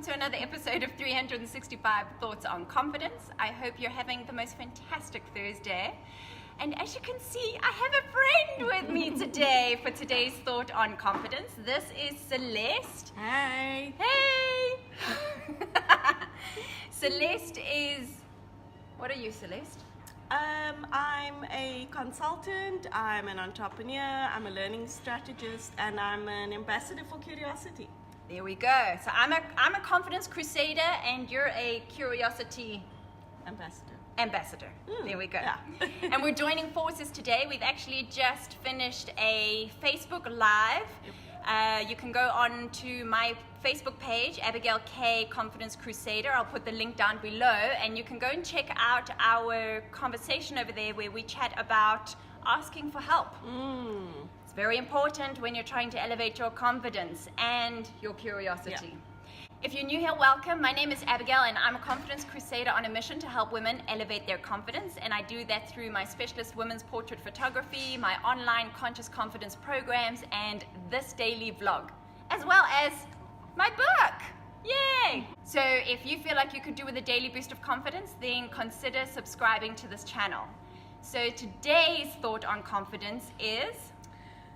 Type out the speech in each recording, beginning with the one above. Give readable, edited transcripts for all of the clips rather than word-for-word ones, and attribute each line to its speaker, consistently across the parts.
Speaker 1: welcome to another episode of 365 Thoughts on Confidence. I hope you're having the most fantastic Thursday. And as you can see, I have a friend with me today for today's Thought on Confidence. This is Celeste.
Speaker 2: Hey.
Speaker 1: Hey! Celeste is... What are you, Celeste?
Speaker 2: I'm a consultant, I'm an entrepreneur, I'm a learning strategist, and I'm an ambassador for curiosity.
Speaker 1: There we go. So I'm a confidence crusader and you're a curiosity ambassador. There we go.
Speaker 2: Yeah.
Speaker 1: And we're joining forces today. We've actually just finished a Facebook Live. You can go on to my Facebook page, Abigail K. Confidence Crusader. I'll put the link down below, and you can go and check out our conversation over there where we chat about asking for help. It's very important when you're trying to elevate your confidence and your curiosity.
Speaker 2: Yeah.
Speaker 1: If you're new here, welcome. My name is Abigail and I'm a confidence crusader on a mission to help women elevate their confidence, and I do that through my specialist women's portrait photography, my online conscious confidence programs, and this daily vlog, as well as my book. Yay! So if you feel like you could do with a daily boost of confidence, then consider subscribing to this channel. So today's thought on confidence is...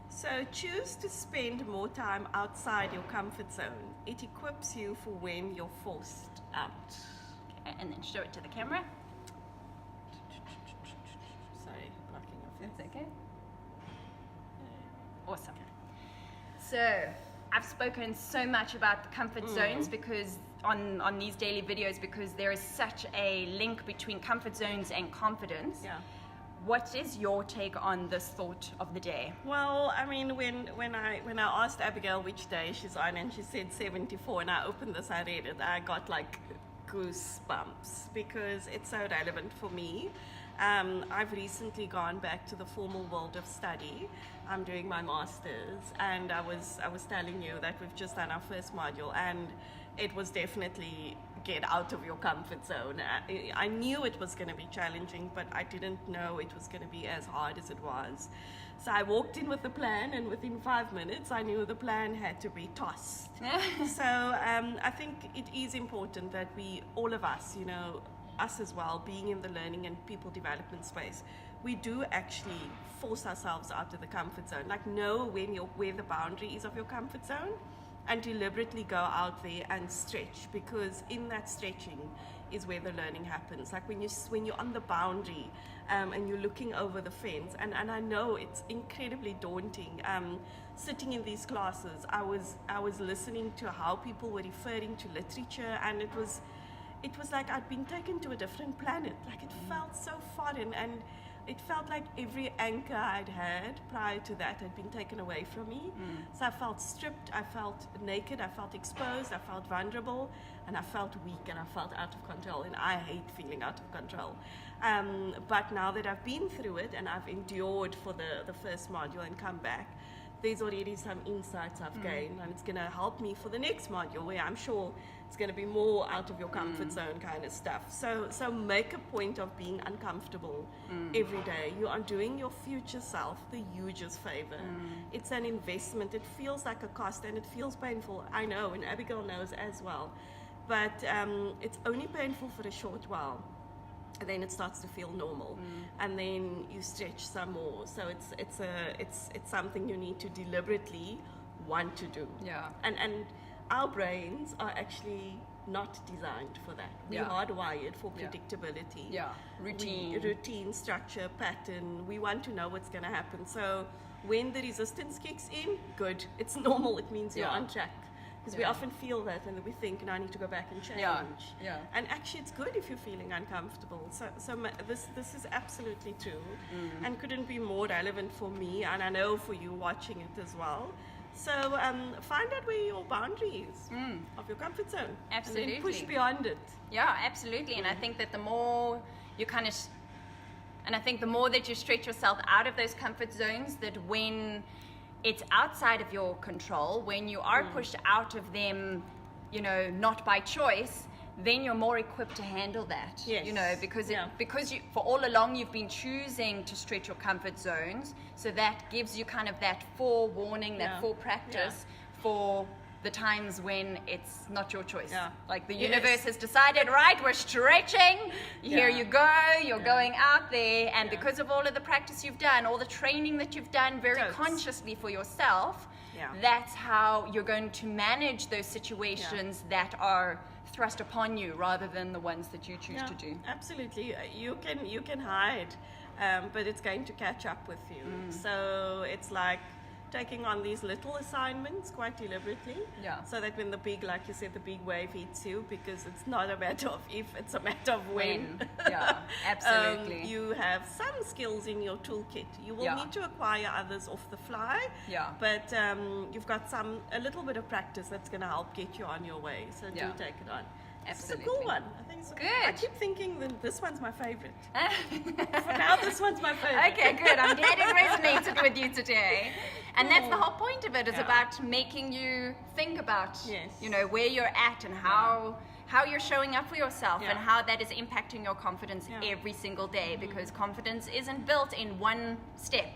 Speaker 2: So choose to spend more time outside your comfort zone. It equips you for when you're forced out.
Speaker 1: Okay, and then show it to the camera.
Speaker 2: Sorry, blocking your face.
Speaker 1: That's okay. Awesome. So I've spoken so much about the comfort zones because on these daily videos, because there is such a link between comfort zones and confidence.
Speaker 2: Yeah.
Speaker 1: What is your take on this thought of the day?
Speaker 2: Well, I mean, when I asked Abigail which day she's on, and she said 74, and I opened this, I read it, I got like goosebumps because it's so relevant for me. I've recently gone back to the formal world of study. I'm doing my master's, and I was telling you that we've just done our first module, and it was definitely get out of your comfort zone. I knew it was going to be challenging, but I didn't know it was going to be as hard as it was. So I walked in with a plan, and within 5 minutes I knew the plan had to be tossed. So I think it is important that we, all of us, you know, us as well, being in the learning and people development space, we do actually force ourselves out of the comfort zone. Like, know where the boundary is of your comfort zone, and deliberately go out there and stretch, because in that stretching is where the learning happens. Like when you're on the boundary and you're looking over the fence, and I know it's incredibly daunting. Sitting in these classes, I was listening to how people were referring to literature, and it was like I'd been taken to a different planet. Like it felt so foreign, and it felt like every anchor I'd had prior to that had been taken away from me. So I felt stripped, I felt naked, I felt exposed, I felt vulnerable, and I felt weak, and I felt out of control. And I hate feeling out of control. But now that I've been through it and I've endured for the first module and come back, there's already some insights I've gained, and it's going to help me for the next module, where I'm sure it's going to be more out of your comfort zone kind of stuff. So make a point of being uncomfortable every day. You are doing your future self the hugest favor. It's an investment. It feels like a cost, and it feels painful. I know, and Abigail knows as well. But it's only painful for a short while. And then it starts to feel normal, and then you stretch some more. So it's something you need to deliberately want to do.
Speaker 1: Yeah.
Speaker 2: And our brains are actually not designed for that. We're hardwired for predictability.
Speaker 1: Yeah.
Speaker 2: Routine, structure, pattern. We want to know what's going to happen. So when the resistance kicks in, good. It's normal. It means you're on track. Because we often feel that, and we think, no, I need to go back and change.
Speaker 1: Yeah.
Speaker 2: And actually, it's good if you're feeling uncomfortable. So this is absolutely true, and couldn't be more relevant for me, and I know for you watching it as well. So find out where your boundary is of your comfort zone.
Speaker 1: Absolutely.
Speaker 2: And then push beyond it.
Speaker 1: Yeah, absolutely. And I think that the more you and I think the more that you stretch yourself out of those comfort zones, that when it's outside of your control, when you are pushed out of them, you know, not by choice, then you're more equipped to handle that.
Speaker 2: Yes.
Speaker 1: You know, because you, for all along you've been choosing to stretch your comfort zones, so that gives you kind of that forewarning, that forepractice for the times when it's not your choice.
Speaker 2: Yeah.
Speaker 1: Like the
Speaker 2: Yes.
Speaker 1: universe has decided, right, we're stretching, here
Speaker 2: Yeah.
Speaker 1: you go, you're
Speaker 2: Yeah.
Speaker 1: going out there, and
Speaker 2: Yeah.
Speaker 1: because of all of the practice you've done, all the training that you've done very
Speaker 2: Totes.
Speaker 1: consciously for yourself,
Speaker 2: Yeah.
Speaker 1: that's how you're going to manage those situations that are thrust upon you rather than the ones that you choose to do.
Speaker 2: Absolutely. You can hide, but it's going to catch up with you. So it's like taking on these little assignments quite deliberately.
Speaker 1: Yeah.
Speaker 2: So that when the big, like you said, the big wave hits you, because it's not a matter of if, it's a matter of when.
Speaker 1: Yeah, absolutely.
Speaker 2: You have some skills in your toolkit. You will
Speaker 1: Yeah.
Speaker 2: need to acquire others off the fly.
Speaker 1: Yeah.
Speaker 2: But you've got a little bit of practice that's going to help get you on your way. So
Speaker 1: Yeah.
Speaker 2: do take it on.
Speaker 1: Absolutely.
Speaker 2: It's a cool one. I think it's
Speaker 1: Good.
Speaker 2: I keep thinking that this one's my favorite. For now, this one's my favorite.
Speaker 1: Okay, good. I'm glad it resonated with you today. And that's the
Speaker 2: Cool.
Speaker 1: whole point of it, is
Speaker 2: Yeah.
Speaker 1: about making you think about,
Speaker 2: Yes.
Speaker 1: you know, where you're at and how you're showing up for yourself and
Speaker 2: Yeah.
Speaker 1: how that is impacting your confidence
Speaker 2: Yeah.
Speaker 1: every single day, because confidence isn't built in one step.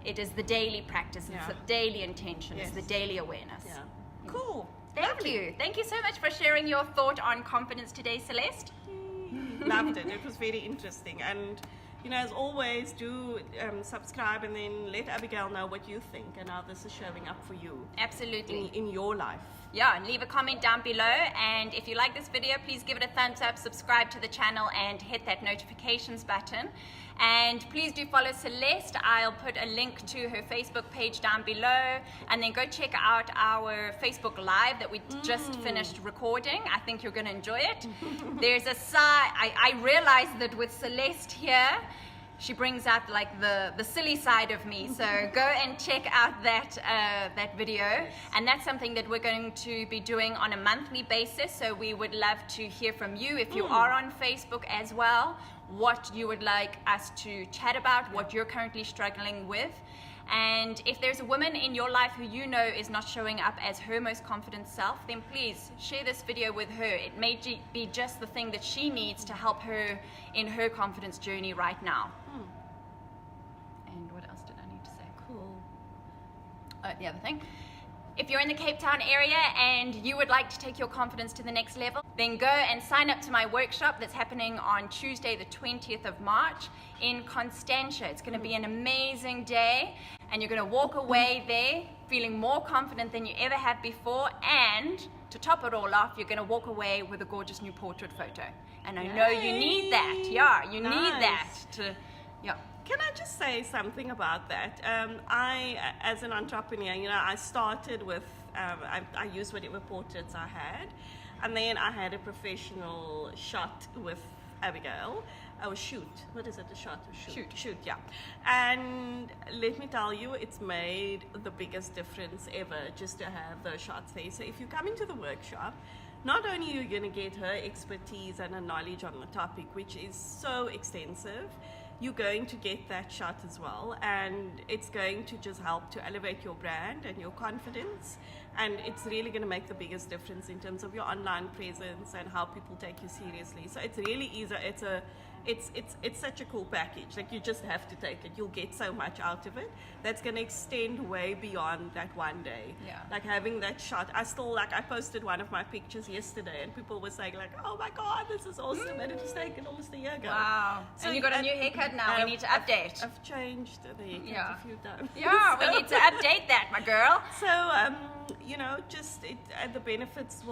Speaker 1: It is the daily practice, it's
Speaker 2: Yeah.
Speaker 1: the daily intention, it's
Speaker 2: Yes.
Speaker 1: the daily awareness.
Speaker 2: Yeah. Cool.
Speaker 1: Thank
Speaker 2: Lovely.
Speaker 1: you. Thank you so much for sharing your thought on confidence today, Celeste.
Speaker 2: Loved it. It was very interesting. And, you know, as always, do subscribe and then let Abigail know what you think and how this is showing up for you
Speaker 1: Absolutely.
Speaker 2: in your life.
Speaker 1: Yeah, and leave a comment down below, and if you like this video, please give it a thumbs up, subscribe to the channel, and hit that notifications button. And please do follow Celeste. I'll put a link to her Facebook page down below, and then go check out our Facebook Live that we just finished recording. I think you're going to enjoy it. There's a side, I realized that with Celeste here, she brings out like the silly side of me. So go and check out that video. And that's something that we're going to be doing on a monthly basis. So we would love to hear from you if you are on Facebook as well, what you would like us to chat about, what you're currently struggling with. And if there's a woman in your life who you know is not showing up as her most confident self, then please share this video with her. It may be just the thing that she needs to help her in her confidence journey right now. And what else did I need to say?
Speaker 2: Cool.
Speaker 1: The other thing. If you're in the Cape Town area and you would like to take your confidence to the next level, then go and sign up to my workshop that's happening on Tuesday, the 20th of March in Constantia. It's going to be an amazing day, and you're going to walk away there feeling more confident than you ever have before, and to top it all off, you're going to walk away with a gorgeous new portrait photo. And I know you need that. Yeah, you need that to, yeah.
Speaker 2: Can I just say something about that? I, as an entrepreneur, you know, I started with, I used whatever portraits I had, and then I had a professional shot with Abigail. Oh, shoot. What is it? A shot? A shoot. Shoot, yeah. And let me tell you, it's made the biggest difference ever just to have those shots there. So if you come into the workshop, not only are you going to get her expertise and her knowledge on the topic, which is so extensive, you're going to get that shot as well, and it's going to just help to elevate your brand and your confidence, and it's really going to make the biggest difference in terms of your online presence and how people take you seriously. So it's really easy. It's such a cool package. Like, you just have to take it. You'll get so much out of it that's going to extend way beyond that one day.
Speaker 1: Yeah.
Speaker 2: Like having that shot. I posted one of my pictures yesterday, and people were saying like, "Oh my God, this is awesome!" And it was taken almost a year ago.
Speaker 1: Wow.
Speaker 2: So
Speaker 1: and you got a new haircut now. We need to update.
Speaker 2: I've changed the haircut a few times.
Speaker 1: Yeah, we need to update that, my girl.
Speaker 2: So, you know, the benefits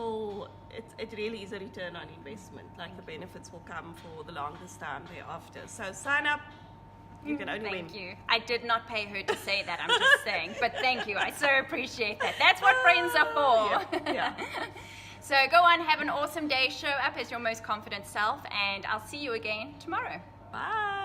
Speaker 2: it really is a return on investment. Like, the benefits will come for the longest time thereafter. So sign up. You can only win.
Speaker 1: Thank you. I did not pay her to say that, I'm just saying. But thank you. I so appreciate that. That's what friends are for.
Speaker 2: Yeah.
Speaker 1: So go on, have an awesome day. Show up as your most confident self, and I'll see you again tomorrow.
Speaker 2: Bye.